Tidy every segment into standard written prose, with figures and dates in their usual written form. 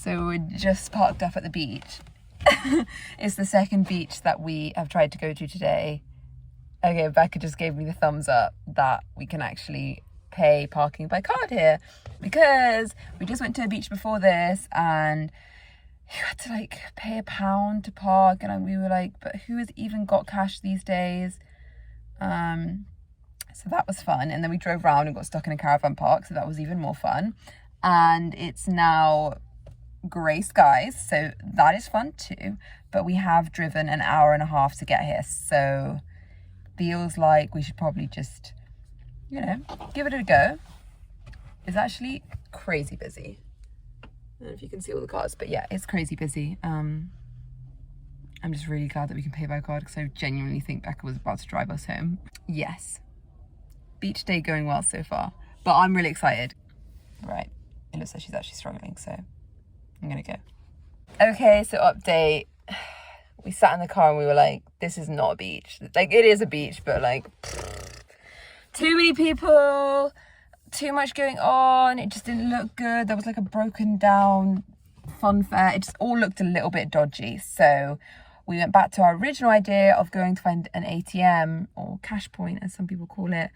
So we're just parked up at the beach. It's the second beach that we have tried to go to today. Okay, Becca just gave me the thumbs up that we can actually pay parking by card here, because we just went to a beach before this and you had to like pay £1 to park, and we were like, but who has even got cash these days? So that was fun. And then we drove around and got stuck in a caravan park, so that was even more fun. And it's now grey skies, so that is fun too, but we have driven an hour and a half to get here, so feels like we should probably just, you know, give it a go. It's actually crazy busy. I don't know if you can see all the cars, but yeah, it's crazy busy. I'm just really glad that we can pay by card, because I genuinely think Becca was about to drive us home. Yes, beach day going well so far, but I'm really excited. Right, it looks like she's actually struggling, so I'm gonna go. Okay, so update. We sat in the car and we were like, this is not a beach. Like, it is a beach, but like, too many people, too much going on. It just didn't look good. There was like a broken down fun fair. It just all looked a little bit dodgy. So we went back to our original idea of going to find an ATM, or cash point as some people call it,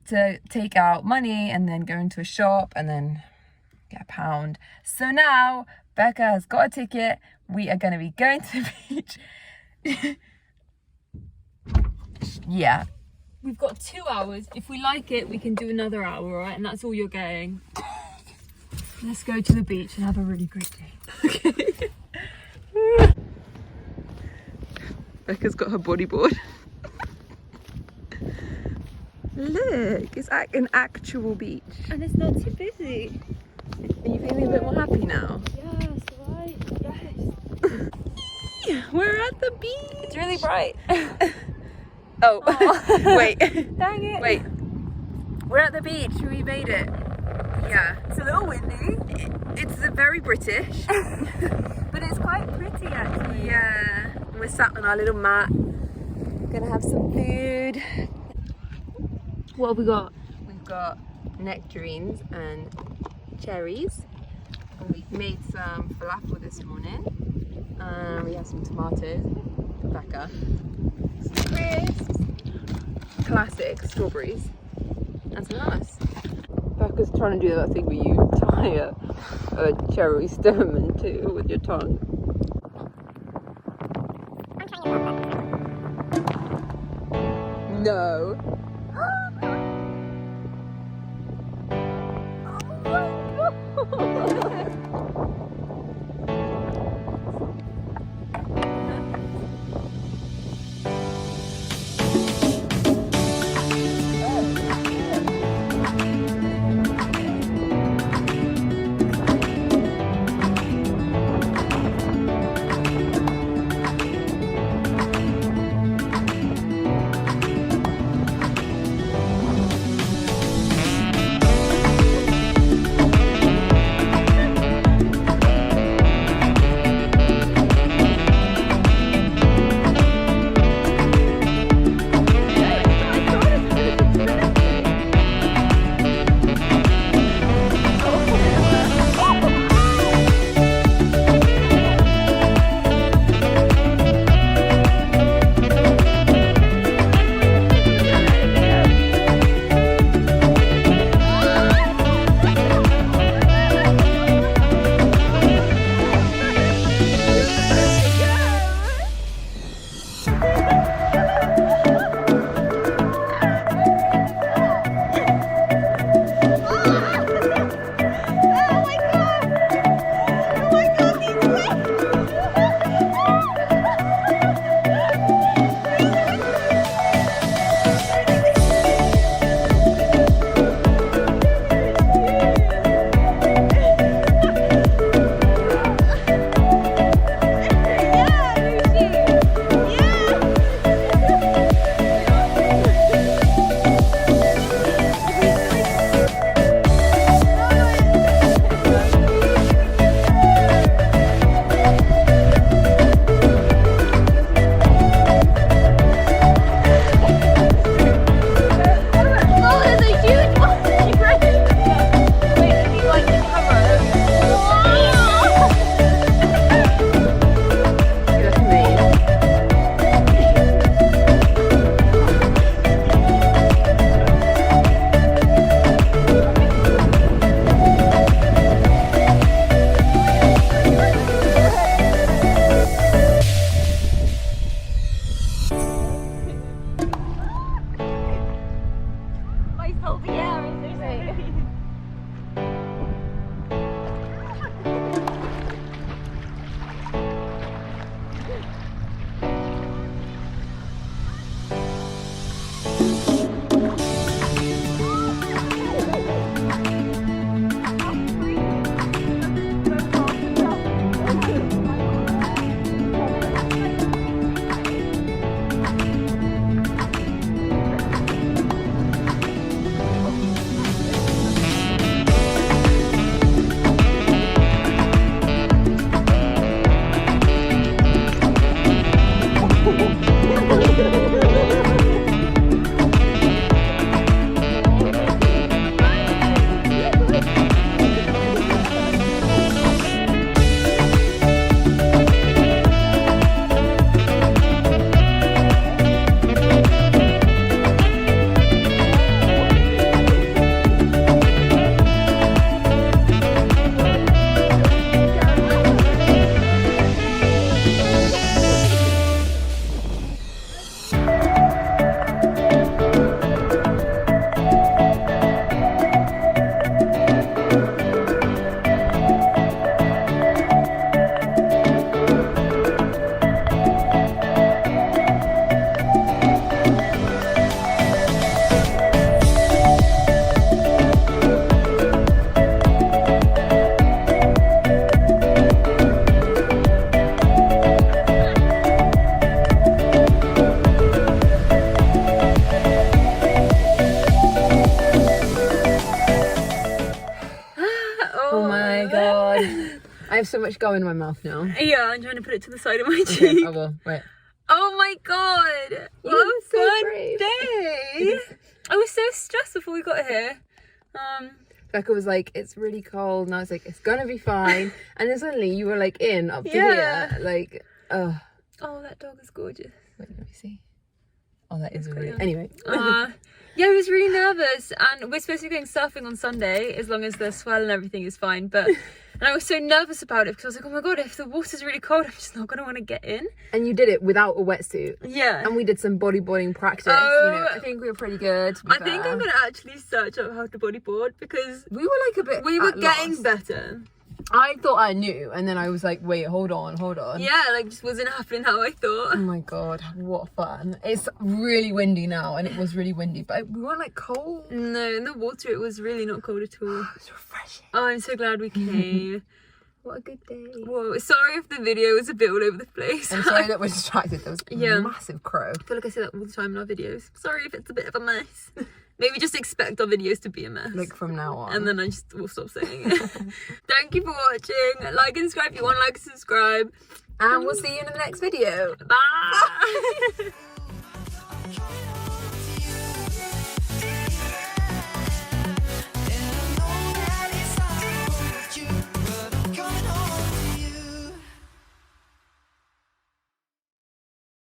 to take out money and then go into a shop and then get £1. So now Becca has got a ticket. We are going to be going to the beach. Yeah. We've got 2 hours. If we like it, we can do another hour, right? And that's all you're getting. Let's go to the beach and have a really great day. Okay. Becca's got her bodyboard. Look, it's an actual beach. And it's not too busy. Are you feeling a bit more happy now? Yes, right? Yes. We're at the beach. It's really bright. Oh. Wait. Dang it. Wait. We're at the beach. We made it. Yeah. It's a little windy. It's very British. But it's quite pretty, actually. Yeah. We're sat on our little mat. Gonna have some food. What have we got? We've got nectarines and cherries. And we made some falafel this morning. We have some tomatoes for Becca. Some crisps. Classic strawberries. And some hummus. Becca's trying to do that thing where you tie a cherry stem into with your tongue. No. god. I have so much gum in my mouth now. Yeah, I'm trying to put it to the side of my Okay, cheek. I will. Wait. Oh my god! What a so fun brave. day! I was so stressed before we got here. Becca was like, it's really cold, and I was like, it's gonna be fine. And then suddenly you were like in up to here, like, oh, that dog is gorgeous. Wait, let me see. Oh, that is really. Anyway. Yeah, I was really nervous, and we're supposed to be going surfing on Sunday as long as the swell and everything is fine. But and I was so nervous about it because I was like, oh my god, if the water's really cold, I'm just not gonna want to get in. And you did it without a wetsuit. Yeah. And we did some bodyboarding practice. I think we were pretty good. I think I'm gonna actually search up how to bodyboard because we were like a bit. We were getting better. I thought I knew, and then I was like, wait, hold on. Yeah, like just wasn't happening how I thought. Oh my god, what fun. It's really windy now, and it was really windy, but we weren't like cold. No, in the water it was really not cold at all. It's refreshing. Oh, I'm so glad we came. What a good day. Whoa, sorry if the video was a bit all over the place. I'm sorry that we're distracted. There was a massive crow. I feel like I say that all the time in our videos. Sorry if it's a bit of a mess. Maybe just expect our videos to be a mess. Like from now on. And then I just will stop saying it. Thank you for watching. Like and subscribe if you want to like and subscribe. And we'll see you in the next video. Bye.